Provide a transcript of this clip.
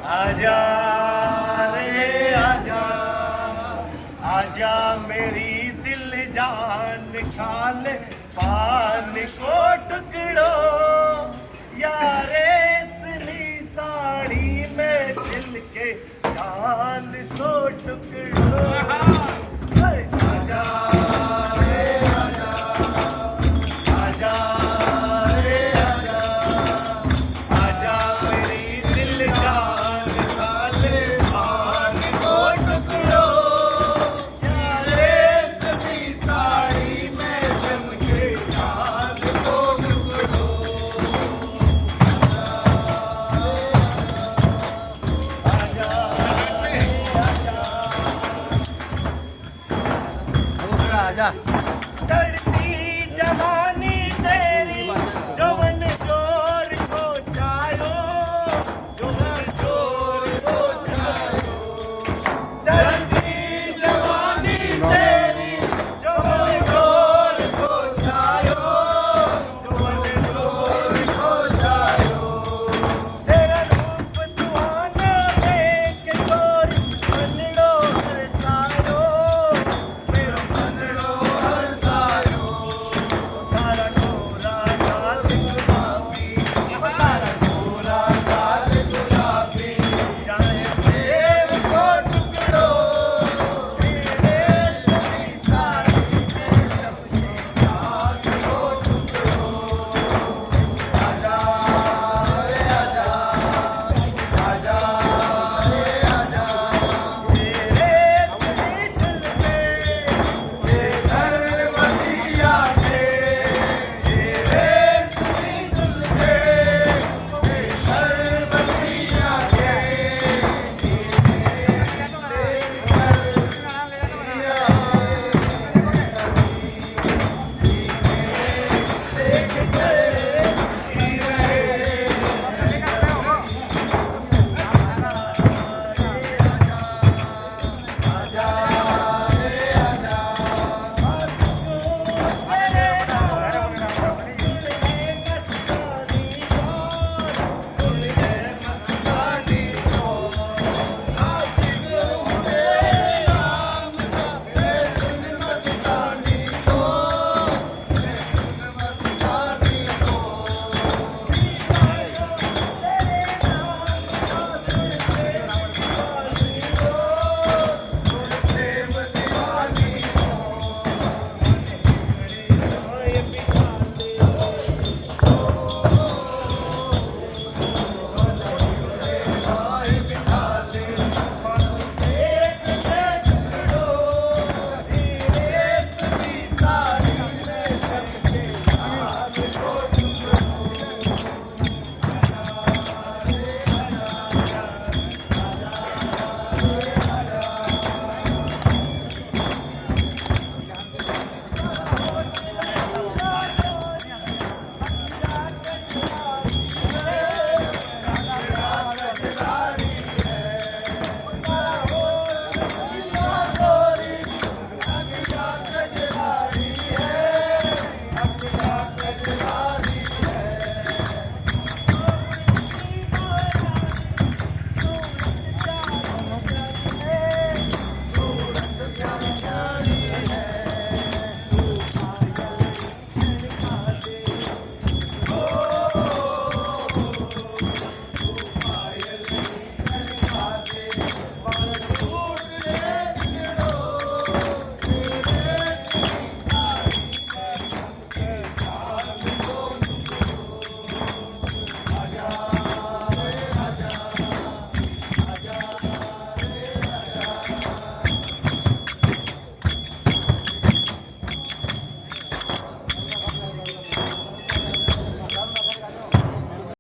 आजा रे आजा, आजा मेरी दिल जान खाले पान को टुकड़ों, यारे इसली साड़ी में दिल के चांद सो टुकड़ों। आजा रे आजा, आजा रे आजा, आजा मेरी दिल जान खाले पान को टुकड़ों, यारे इसली साड़ी में दिल के चांद सो टुकड़ों। आजा आजा जय